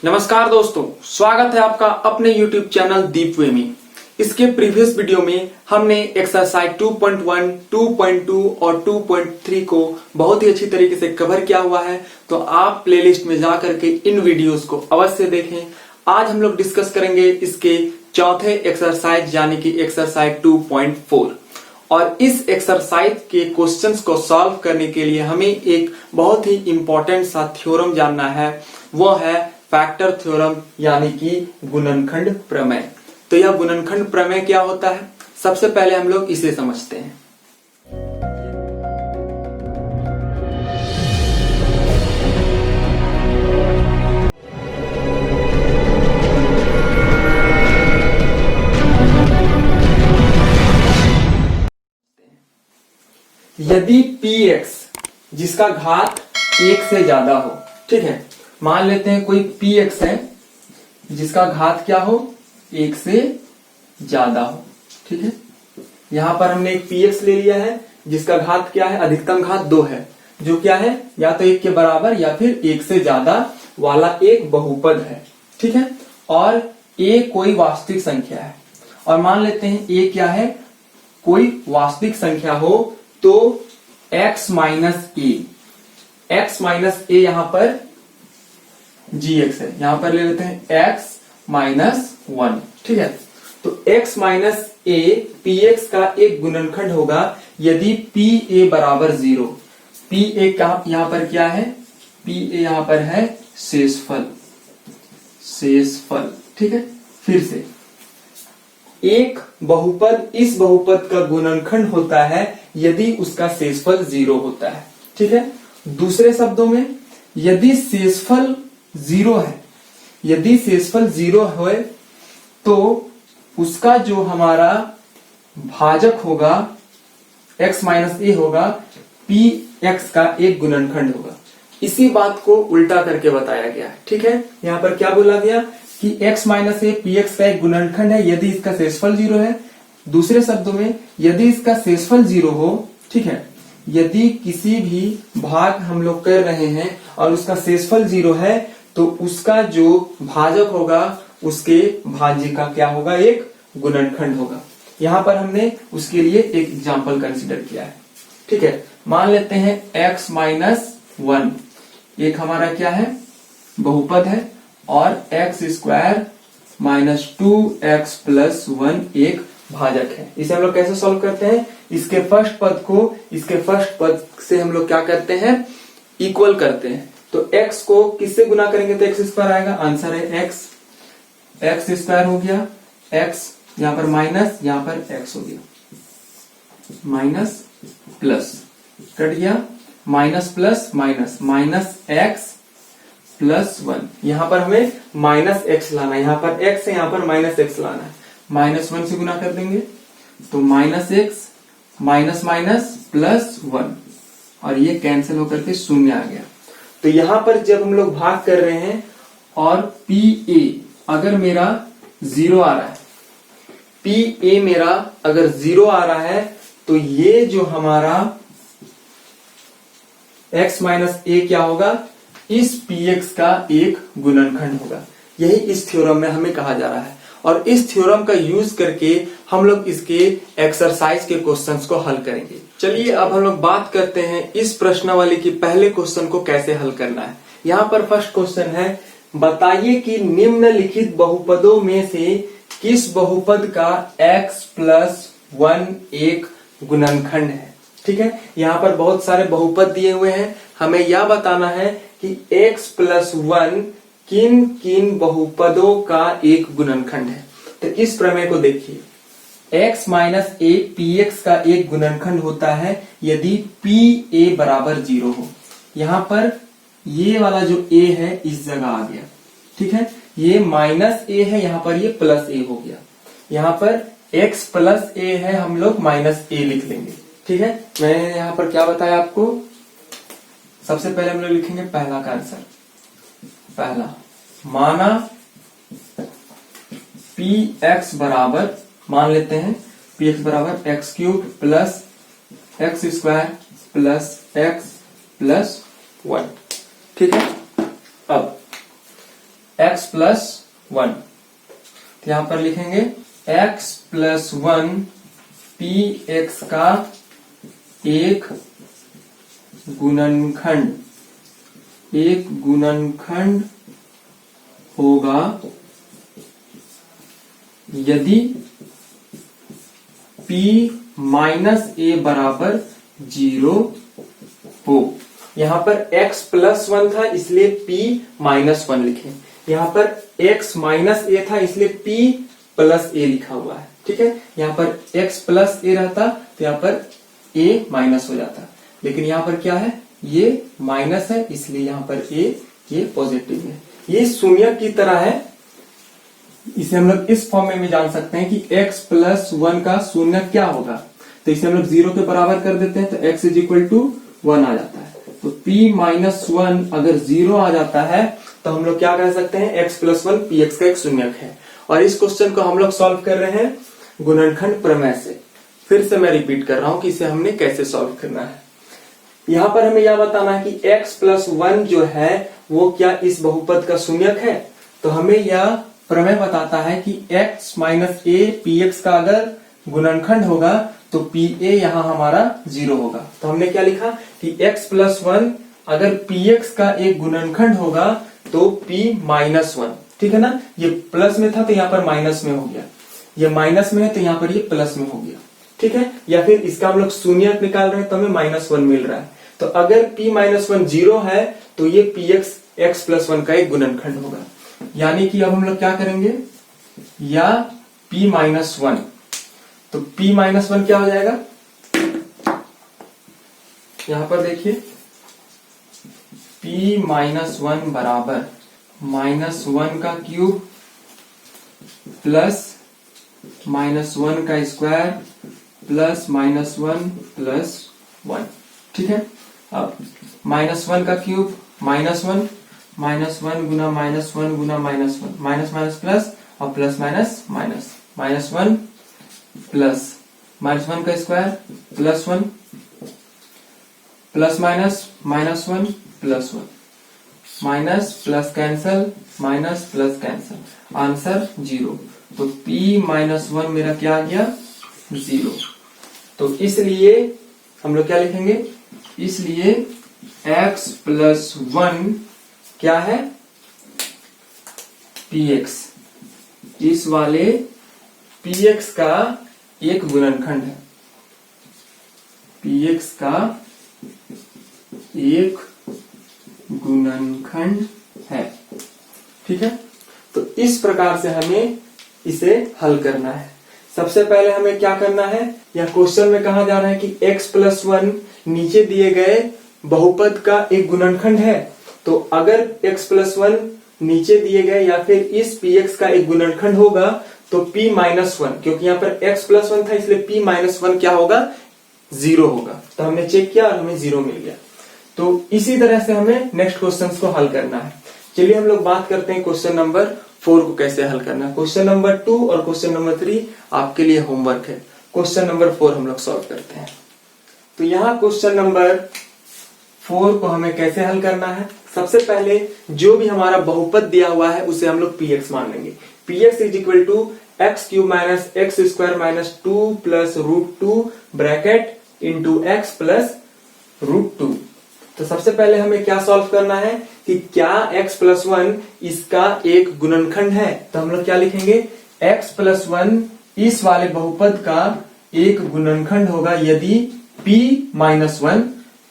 नमस्कार दोस्तों, स्वागत है आपका अपने YouTube चैनल दीप वे में। इसके प्रीवियस वीडियो में हमने एक्सरसाइज 2.1, 2.2 और 2.3 को बहुत ही अच्छी तरीके से कवर किया हुआ है, तो आप प्लेलिस्ट में जाकर के इन वीडियोस को अवश्य देखें। आज हम लोग डिस्कस करेंगे इसके चौथे एक्सरसाइज यानी कि एक्सरसाइज 2.4 और इस एक्सरसाइज के क्वेश्चंस को सॉल्व करने के लिए हमें एक बहुत ही इंपॉर्टेंट सा थ्योरम जानना है, वो है फैक्टर थ्योरम यानी कि गुणनखंड प्रमेय। तो यह गुणनखंड प्रमेय क्या होता है, सबसे पहले हम लोग इसे समझते हैं। यदि px जिसका घात 1 से ज्यादा हो, ठीक है, मान लेते हैं कोई px है जिसका घात क्या हो, 1 से ज्यादा हो, ठीक है। यहां पर हमने एक px ले लिया है जिसका घात क्या है, अधिकतम घात 2 है, जो क्या है या तो 1 के बराबर या फिर 1 से ज्यादा वाला एक बहुपद है, ठीक है। और a कोई वास्तविक संख्या है और मान लेते हैं a क्या है, कोई वास्तविक संख्या हो तो x माइनस ए यहां पर gx है, यहां पर ले लेते हैं x माइनस 1, ठीक है। तो x माइनस ए px का एक गुणनखंड होगा यदि pa बराबर 0। pa यहां पर क्या है, pa यहां पर है शेषफल, ठीक है। फिर से एक बहुपद इस बहुपद का गुणनखंड होता है यदि उसका शेषफल 0 होता है, ठीक है। दूसरे शब्दों में यदि शेषफल 0 है, यदि शेषफल 0 है तो उसका जो हमारा भाजक होगा x माइनस ए होगा, px का एक गुणनखंड होगा। इसी बात को उल्टा करके बताया गया है, ठीक है। यहां पर क्या बोला गया कि x माइनस ए px का एक गुणनखंड है यदि इसका शेषफल 0 है। दूसरे शब्दों में यदि इसका शेषफल 0 हो, ठीक है, यदि किसी भी भाग हम लोग कर रहे हैं और उसका शेषफल 0 है तो उसका जो भाजक होगा उसके भाज्य का क्या होगा, एक गुणनखंड होगा। यहां पर हमने उसके लिए एक एग्जांपल कंसीडर किया है, ठीक है। मान लेते हैं x माइनस 1 एक हमारा क्या है, बहुपद है और x square minus 2x plus 1 एक भाजक है। इसे हम लोग कैसे सॉल्व करते हैं, इसके फर्स्ट पद को इसके फर्स्ट पद से हम लोग क्या करते हैं, इक्वल करते हैं। तो x को किससे गुना करेंगे तो x स्क्वायर आएगा, आंसर है x स्क्वायर हो गया, x यहां पर माइनस, यहां पर x हो गया, माइनस प्लस कट गया, minus plus minus, minus x plus 1। यहां पर हमें माइनस x लाना है, यहां पर x है, यहां पर माइनस x लाना है। माइनस 1 से गुना कर देंगे तो minus x minus minus plus 1 और ये कैंसिल होकर के शून्य आ गया। तो यहां पर जब हम लोग भाग कर रहे हैं और pa अगर मेरा 0 आ रहा है, pa मेरा अगर 0 आ रहा है तो ये जो हमारा x माइनस ए क्या होगा, इस px का एक गुणनखंड होगा। यही इस थ्योरम में हमें कहा जा रहा है और इस थ्योरम का यूज करके हम लोग इसके एक्सरसाइज के क्वेश्चंस को हल करेंगे। चलिए अब हम लोग बात करते हैं इस प्रश्नावली के पहले क्वेश्चन को कैसे हल करना है। यहाँ पर फर्स्ट क्वेश्चन है, बताइए कि निम्नलिखित बहुपदों में से किस बहुपद का x प्लस 1 एक गुणनखंड है, ठीक है। यहाँ पर बहुत सारे बहुपद दिए हुए हैं, हमें यह बताना है कि x प्लस 1 किन किन बहुपदों का एक गुणनखंड है। तो इस प्रमेय को देखिए, x माइनस ए px का एक गुणनखंड होता है यदि pa बराबर 0 हो। यहाँ पर ये वाला जो a है इस जगह आ गया, ठीक है, ये माइनस a है, यहाँ पर ये प्लस a हो गया। यहाँ पर x प्लस a है, हम लोग माइनस a लिख लेंगे, ठीक है। मैंने यहाँ पर क्या बताया आपको, सबसे पहले हम लोग लिखेंगे पहला का आंसर, पहला माना px बराबर, मान लेते हैं px बराबर x cube plus x square plus x plus 1, ठीक है। अब x प्लस 1। तो यहां पर लिखेंगे x प्लस 1 px का एक गुणनखंड होगा यदि p माइनस a बराबर 0 हो। यहां पर x प्लस 1 था इसलिए p माइनस 1 लिखे। यहां पर x माइनस a था इसलिए p प्लस a लिखा हुआ है। ठीक है, यहां पर x प्लस a रहता तो यहां पर a माइनस हो जाता, लेकिन यहां पर क्या है, ये माइनस है इसलिए यहां पर a ये पॉजिटिव है। ये शून्य की तरह है, इसे हम लोग इस फॉर्म में भी जान सकते हैं कि x प्लस 1 का शून्य क्या होगा। तो इसे हम लोग 0 के बराबर कर देते हैं तो x इज इक्वल टू 1 आ जाता है। तो p माइनस 1 अगर 0 आ जाता है तो हम लोग क्या कह सकते हैं, x प्लस 1 px का एक शून्यक है। और इस क्वेश्चन को हम लोग सॉल्व कर रहे हैं गुणनखंड प्रमेय से। फिर से मैं रिपीट कर रहा हूं कि इसे हमने कैसे सॉल्व करना है। यहां पर हमें यह बताना है कि x प्लस 1 जो है वो क्या इस बहुपद का शून्यक है। तो हमें यह प्रमेय बताता है कि x माइनस a px का अगर गुणनखंड होगा तो pa यहां हमारा 0 होगा। तो हमने क्या लिखा कि x प्लस 1 अगर px का एक गुणनखंड होगा तो p माइनस 1। ठीक है ना, ये प्लस में था तो यहाँ पर माइनस में हो गया, ये माइनस में है तो यहाँ पर ये प्लस में हो गया। ठीक है, या फिर इसका हम लोग शून्य निकाल रहे हैं तो हमें माइनस 1 मिल रहा है। तो अगर p माइनस 1 0 है तो ये px x प्लस 1 का एक गुणनखंड होगा। यानी कि अब हम लोग क्या करेंगे, या p माइनस 1, तो p माइनस 1 क्या हो जाएगा, यहां पर देखिए p माइनस 1 बराबर माइनस 1 का क्यूब प्लस माइनस 1 का स्क्वायर प्लस माइनस 1 प्लस 1। ठीक है, अब माइनस 1 का क्यूब माइनस 1 गुना माइनस 1 गुना माइनस 1, माइनस माइनस प्लस और plus minus minus, minus 1 plus minus 1 का square plus 1 plus minus minus 1 plus 1, minus plus cancel, minus plus cancel, answer 0। तो p minus 1 मेरा क्या आ गया, 0। तो इसलिए हम लोग क्या लिखेंगे, इसलिए x प्लस 1 क्या है, px, इस वाले px का एक गुणनखंड है, px का एक गुणनखंड है। ठीक है, तो इस प्रकार से हमें इसे हल करना है। सबसे पहले हमें क्या करना है, या क्वेश्चन में कहा जा रहा है कि x प्लस 1 नीचे दिए गए बहुपद का एक गुणनखंड है। तो अगर x प्लस 1 नीचे दिए गए या फिर इस px का एक गुणनखंड होगा तो p माइनस 1, क्योंकि यहाँ पर x प्लस 1 था इसलिए p माइनस 1 क्या होगा, 0 होगा। तो हमने चेक किया और हमें 0 मिल गया। तो इसी तरह से हमें नेक्स्ट क्वेश्चंस को हल करना है। चलिए हम लोग बात करते हैं क्वेश्चन नंबर 4 को कैसे हल करना है। क्वेश्चन नंबर 2 और क्वेश्चन नंबर 3 आपके लिए होमवर्क है। क्वेश्चन नंबर 4 हम लोग सॉल्व करते हैं। तो यहाँ क्वेश्चन नंबर 4 को हमें कैसे हल करना है, सबसे पहले जो भी हमारा बहुपद दिया हुआ है उसे हम लोग px मान लेंगे। px is equal to x cube minus x square minus 2 plus √2 bracket into x plus √2। तो सबसे पहले हमें क्या सॉल्व करना है कि क्या x प्लस 1 इसका एक गुणनखंड है। तो हम लोग क्या लिखेंगे, x प्लस 1 इस वाले बहुपद का एक गुणनखंड होगा यदि p माइनस 1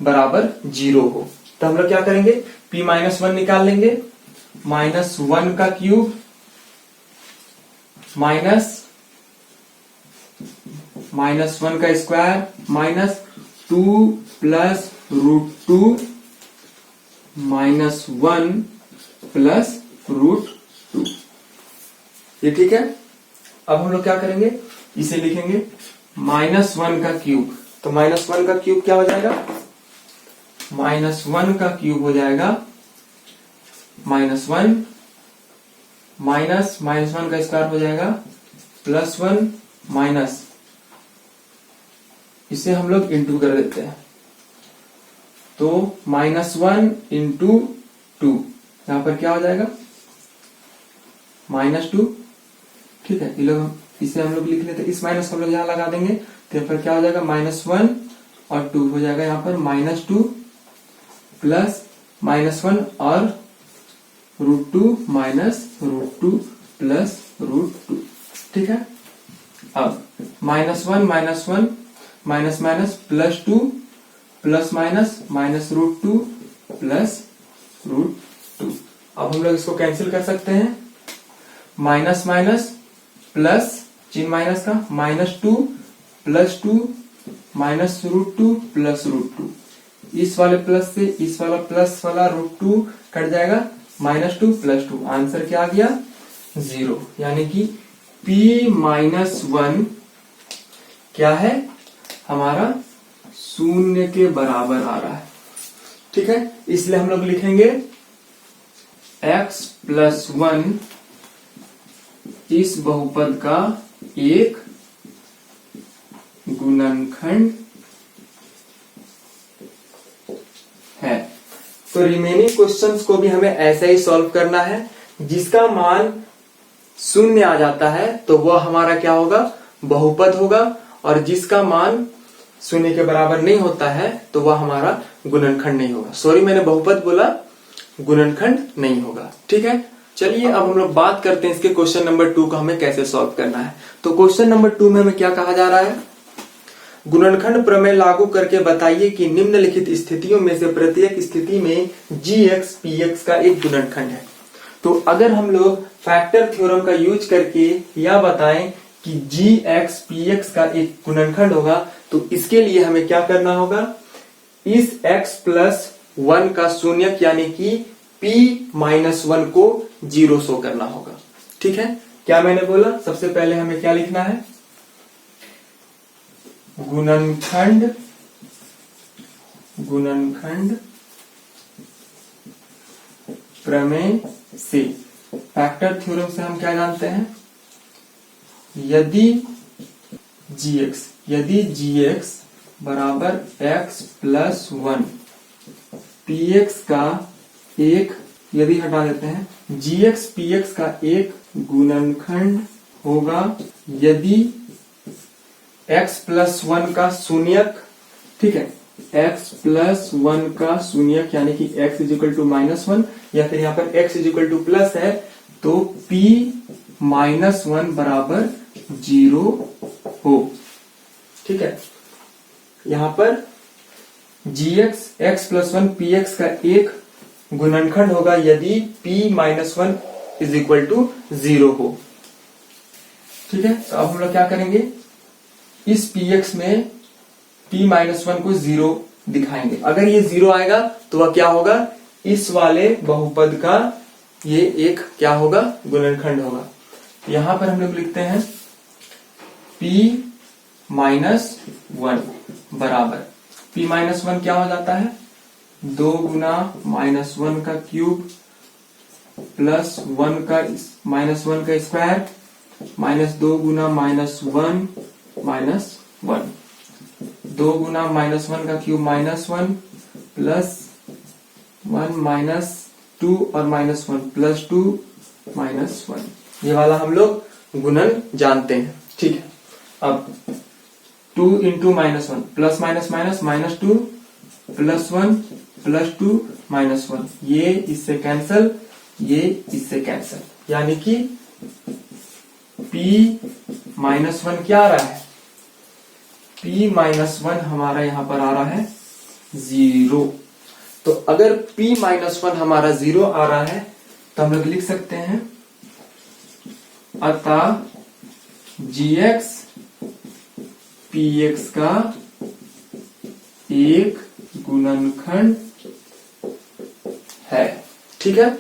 बराबर 0 हो। तो हम लोग क्या करेंगे, p माइनस 1 निकाल लेंगे, माइनस 1 का क्यूब माइनस 1 का square minus 2 plus √2 minus 1 plus √2। ये ठीक है। अब हम लोग क्या करेंगे, इसे लिखेंगे माइनस 1 का क्यूब। तो माइनस 1 का क्यूब क्या हो जाएगा, माइनस 1 का क्यूब हो जाएगा माइनस 1 माइनस माइनस 1 का स्क्वायर हो जाएगा प्लस 1 माइनस, इसे हम लोग इंटू कर देते हैं। तो माइनस 1 इंटू 2, यहां पर क्या हो जाएगा -2, ठीक है। ये लोग इसे हम लोग लिख लेते, इस माइनस को हम लोग यहाँ लगा देंगे तो फिर क्या हो जाएगा -1 और 2 हो जाएगा यहाँ पर -2 प्लस -1 और √2 माइनस √2 प्लस √2, ठीक है। अब -1 -1 minus minus +2 plus minus -√2 plus √2। अब हम लोग इसको कैंसिल कर सकते हैं, माइनस माइनस प्लस चिन्ह माइनस का -2 +2 माइनस √2 प्लस √2, इस वाले प्लस से इस वाला प्लस वाला √2 कट जाएगा, -2 +2, आंसर क्या आ गया 0। यानी कि p-1 क्या है हमारा 0 के बराबर आ रहा है, ठीक है। इसलिए हम लोग लिखेंगे x + 1 इस बहुपद का एक गुणनखंड है। तो रिमेनिंग क्वेश्चंस को भी हमें ऐसे ही सॉल्व करना है। जिसका मान 0 आ जाता है तो वह हमारा क्या होगा, बहुपद होगा, और जिसका मान 0 के बराबर नहीं होता है तो वह हमारा गुणनखंड नहीं होगा। सॉरी, मैंने बहुपद बोला, गुणनखंड नहीं होगा, ठीक है। चलिए अब हम लोग बात करते हैं इसके क्वेश्चन नंबर 2 को हमें कैसे सॉल्व करना है। तो क्वेश्चन नंबर 2 में हमें क्या कहा जा रहा है, गुणनखंड प्रमेय लागू करके बताइए कि निम्नलिखित स्थितियों में से प्रत्येक स्थिति में gx px का एक गुणनखंड है। तो अगर हम लोग फैक्टर थ्योरम का यूज करके यह बताएं कि gx px का एक गुणनखंड होगा, तो इसके लिए हमें क्या करना होगा, इस x + 1 का शून्यक यानी कि p-1 को 0 शो करना होगा, ठीक है। क्या मैंने बोला, सबसे पहले हमें क्या लिखना है, गुणनखंड प्रमेय से, फैक्टर थ्योरम से हम क्या जानते हैं, यदि gx बराबर x + 1 px का एक, यदि हटा देते हैं, gx px का एक गुणनखंड होगा यदि x + 1 का शून्यक, ठीक है, x + 1 का शून्यक यानी कि x = -1 या फिर यहाँ पर x = प्लस है तो p-1 बराबर 0 हो, ठीक है। यहाँ पर gx x + 1 px का एक गुणनखंड होगा यदि p-1 = 0 हो, ठीक है। तो अब हम लोग क्या करेंगे, इस px में p-1 को 0 दिखाएंगे। अगर ये 0 आएगा तो वह क्या होगा, इस वाले बहुपद का ये एक क्या होगा, गुणनखंड होगा। यहां पर हम लोग लिखते हैं p-1 बराबर, p-1 क्या हो जाता है, 2 गुना -1 का क्यूब प्लस 1 का स्क्वायर -2 गुना -1 -1, 2 गुना -1 का क्यूब -1 प्लस 1 -2 और -1 प्लस 2 -1, ये वाला हम लोग गुणन जानते हैं, ठीक है। अब 2 × -1 plus minus minus -2 plus 1 plus 2 -1, ये इससे कैंसल, ये इससे कैंसल, यानी कि p-1 क्या आ रहा है, p-1 हमारा यहां पर आ रहा है 0। तो अगर p-1 हमारा 0 आ रहा है तो हम लोग लिख सकते हैं, अतः gx px का एक गुणनखंड है, ठीक है।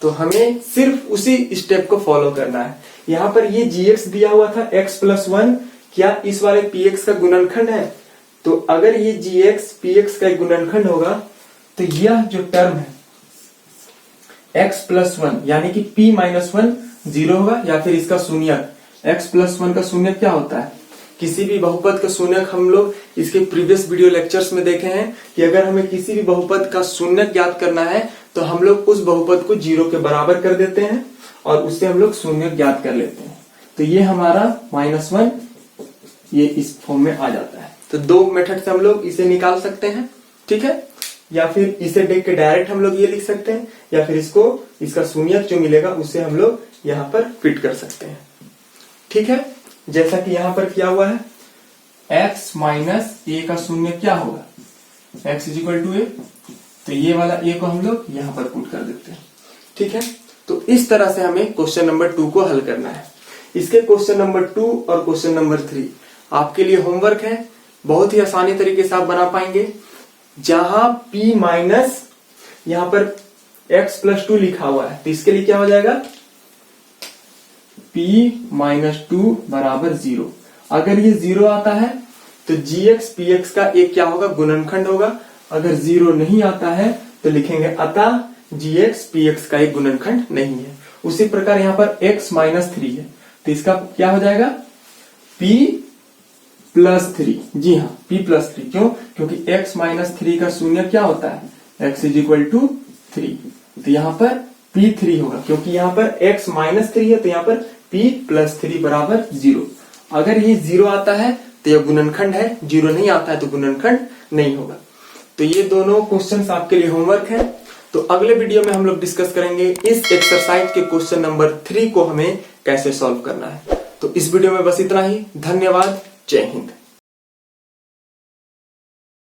तो हमें सिर्फ उसी स्टेप को फॉलो करना है। यहां पर ये gx दिया हुआ था x + 1, क्या इस वाले px का गुणनखंड है, तो अगर ये gx px का एक गुणनखंड होगा तो यह जो टर्म है x + 1 यानी कि p-1 0 होगा, या फिर इसका शून्यक x + 1 का शून्यक क्या होता है, किसी भी बहुपद का शून्यक हम लोग इसके प्रीवियस वीडियो लेक्चर्स में देखे हैं कि अगर हमें किसी भी बहुपद का शून्यक ज्ञात करना है तो हम लोग उस बहुपद को 0 के बराबर कर देते हैं और उससे हम लोग शून्य ज्ञात कर लेते हैं। तो ये हमारा -1 ये इस फॉर्म में आ जाता है। तो दो मेथड से हम लोग इसे निकाल सकते हैं, ठीक है। या फिर इसे देख के डायरेक्ट हम लोग ये लिख सकते हैं, या फिर इसका शून्यक जो मिलेगा उसे हम लोग यहाँ पर फिट कर सकते हैं, ठीक है। जैसा कि यहाँ पर किया हुआ है, x माइनस a का शून्य क्या होगा, x इक्वल टू a, तो ये वाला a को हम लोग यहाँ पर पुट कर देते हैं, ठीक है। तो इस तरह से हमें क्वेश्चन नंबर 2 को हल करना है। इसके क्वेश्चन नंबर 2 और क्वेश्चन नंबर 3 आपके लिए होमवर्क है, बहुत ही आसानी तरीके से आप बना पाएंगे। जहां p माइनस यहां पर x प्लस 2 लिखा हुआ है, तो इसके लिए क्या हो जाएगा, p माइनस 2 बराबर 0। अगर ये 0 आता है तो gx px का एक क्या होगा, गुणनखंड होगा। अगर 0 नहीं आता है तो लिखेंगे अतः gx px का एक गुणनखंड नहीं है। उसी प्रकार यहाँ पर x माइनस 3 है, तो इसका क्या हो जाएगा, p प्लस 3। जी हाँ, p प्लस 3। क्यों? क्योंकि x माइनस 3 का शून्य क्या होता है, x इज इक्वल टू 3। तो यहाँ पर p3 होगा, क्योंकि यहाँ पर x माइनस 3 है, तो यहाँ पर p प्लस 3 बराबर 0। अगर ये 0 आता है तो यह गुणनखंड है, 0 नहीं आता है तो गुणनखंड नहीं होगा। तो ये दोनों क्वेश्चंस आपके लिए होमवर्क है। तो अगले वीडियो में हम लोग डिस्कस करेंगे इस एक्सरसाइज के क्वेश्चन नंबर 3 को हमें कैसे सॉल्व करना है। तो इस वीडियो में बस इतना ही। धन्यवाद। जय हिंद।